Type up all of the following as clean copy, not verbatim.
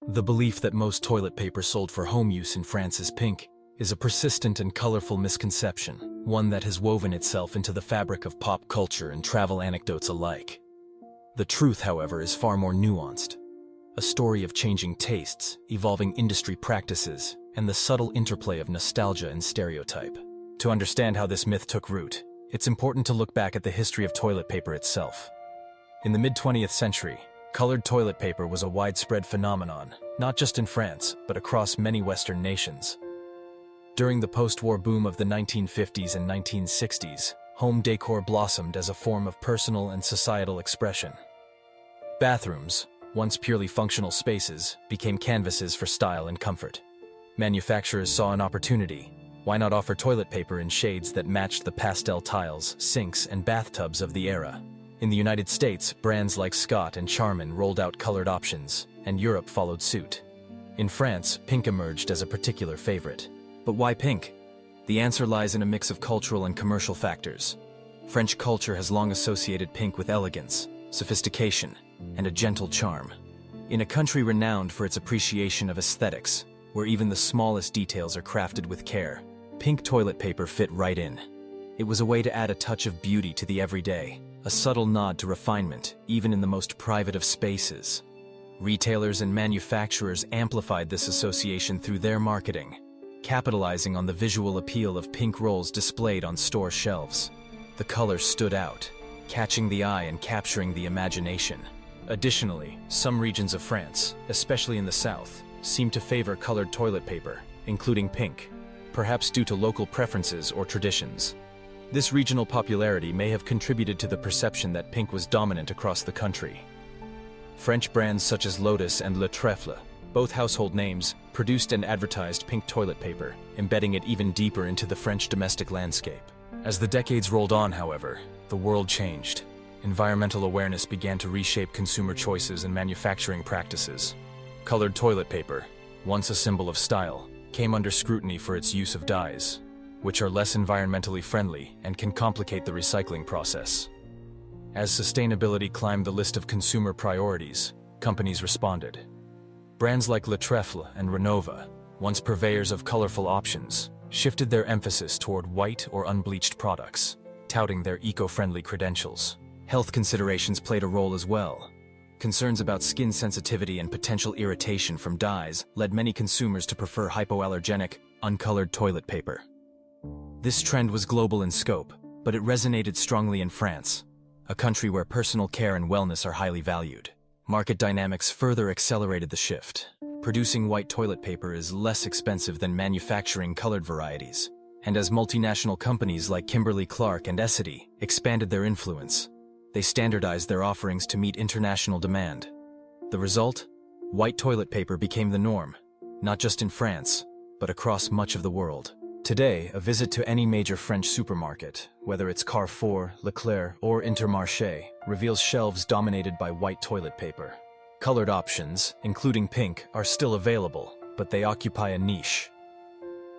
The belief that most toilet paper sold for home use in France is pink is a persistent and colorful misconception, one that has woven itself into the fabric of pop culture and travel anecdotes alike. The truth, however, is far more nuanced. A story of changing tastes, evolving industry practices, and the subtle interplay of nostalgia and stereotype. To understand how this myth took root, it's important to look back at the history of toilet paper itself. In the mid-20th century, colored toilet paper was a widespread phenomenon, not just in France, but across many Western nations. During the post-war boom of the 1950s and 1960s, home decor blossomed as a form of personal and societal expression. Bathrooms, once purely functional spaces, became canvases for style and comfort. Manufacturers saw an opportunity. Why not offer toilet paper in shades that matched the pastel tiles, sinks, and bathtubs of the era? In the United States, brands like Scott and Charmin rolled out colored options, and Europe followed suit. In France, pink emerged as a particular favorite. But why pink? The answer lies in a mix of cultural and commercial factors. French culture has long associated pink with elegance, sophistication, and a gentle charm. In a country renowned for its appreciation of aesthetics, where even the smallest details are crafted with care, pink toilet paper fit right in. It was a way to add a touch of beauty to the everyday, a subtle nod to refinement, even in the most private of spaces. Retailers and manufacturers amplified this association through their marketing, capitalizing on the visual appeal of pink rolls displayed on store shelves. The color stood out, catching the eye and capturing the imagination. Additionally, some regions of France, especially in the south, seem to favor colored toilet paper, including pink, perhaps due to local preferences or traditions. This regional popularity may have contributed to the perception that pink was dominant across the country. French brands such as Lotus and Le Trèfle, both household names, produced and advertised pink toilet paper, embedding it even deeper into the French domestic landscape. As the decades rolled on, however, the world changed. Environmental awareness began to reshape consumer choices and manufacturing practices. Colored toilet paper, once a symbol of style, came under scrutiny for its use of dyes, which are less environmentally friendly and can complicate the recycling process. As sustainability climbed the list of consumer priorities, companies responded. Brands like Le Trèfle and Renova, once purveyors of colorful options, shifted their emphasis toward white or unbleached products, touting their eco-friendly credentials. Health considerations played a role as well. Concerns about skin sensitivity and potential irritation from dyes led many consumers to prefer hypoallergenic, uncolored toilet paper. This trend was global in scope, but it resonated strongly in France, a country where personal care and wellness are highly valued. Market dynamics further accelerated the shift. Producing white toilet paper is less expensive than manufacturing colored varieties, and as multinational companies like Kimberly-Clark and Essity expanded their influence, they standardized their offerings to meet international demand. The result? White toilet paper became the norm, not just in France, but across much of the world. Today, a visit to any major French supermarket, whether it's Carrefour, Leclerc, or Intermarché, reveals shelves dominated by white toilet paper. Colored options, including pink, are still available, but they occupy a niche.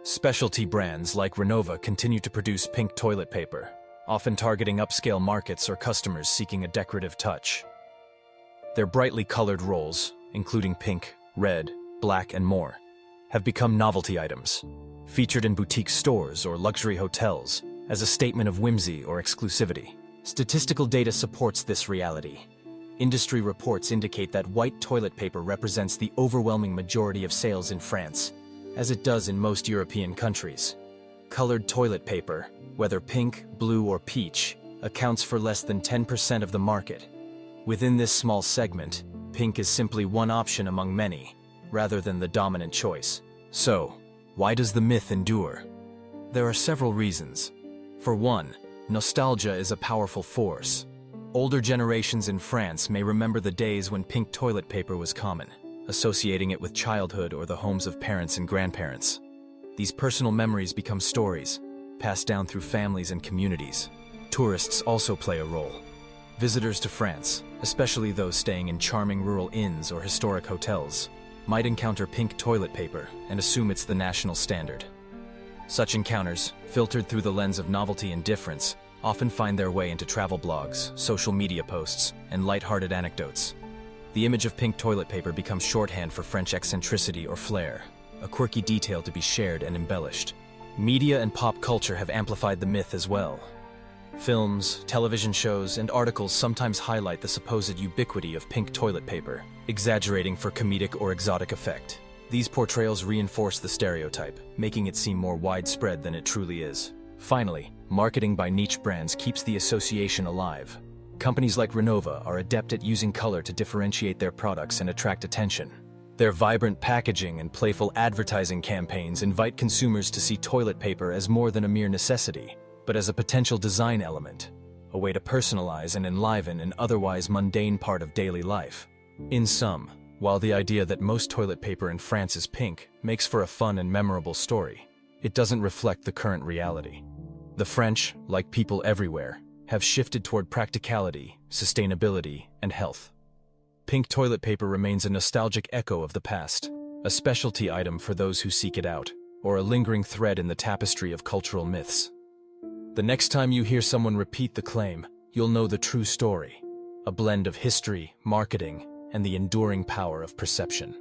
Specialty brands like Renova continue to produce pink toilet paper, often targeting upscale markets or customers seeking a decorative touch. Their brightly colored rolls, including pink, red, black, and more, have become novelty items, featured in boutique stores or luxury hotels as a statement of whimsy or exclusivity. Statistical data supports this reality. Industry reports indicate that white toilet paper represents the overwhelming majority of sales in France, as it does in most European countries. Colored toilet paper, whether pink, blue, or peach, accounts for less than 10% of the market. Within this small segment, pink is simply one option among many, rather than the dominant choice. So, why does the myth endure? There are several reasons. For one, nostalgia is a powerful force. Older generations in France may remember the days when pink toilet paper was common, associating it with childhood or the homes of parents and grandparents. These personal memories become stories, passed down through families and communities. Tourists also play a role. Visitors to France, especially those staying in charming rural inns or historic hotels, might encounter pink toilet paper and assume it's the national standard. Such encounters, filtered through the lens of novelty and difference, often find their way into travel blogs, social media posts, and lighthearted anecdotes. The image of pink toilet paper becomes shorthand for French eccentricity or flair, a quirky detail to be shared and embellished. Media and pop culture have amplified the myth as well. Films, television shows, and articles sometimes highlight the supposed ubiquity of pink toilet paper, exaggerating for comedic or exotic effect. These portrayals reinforce the stereotype, making it seem more widespread than it truly is. Finally, marketing by niche brands keeps the association alive. Companies like Renova are adept at using color to differentiate their products and attract attention. Their vibrant packaging and playful advertising campaigns invite consumers to see toilet paper as more than a mere necessity, but as a potential design element, a way to personalize and enliven an otherwise mundane part of daily life. In sum, while the idea that most toilet paper in France is pink makes for a fun and memorable story, it doesn't reflect the current reality. The French, like people everywhere, have shifted toward practicality, sustainability, and health. Pink toilet paper remains a nostalgic echo of the past, a specialty item for those who seek it out, or a lingering thread in the tapestry of cultural myths. The next time you hear someone repeat the claim, you'll know the true story, a blend of history, marketing, and the enduring power of perception.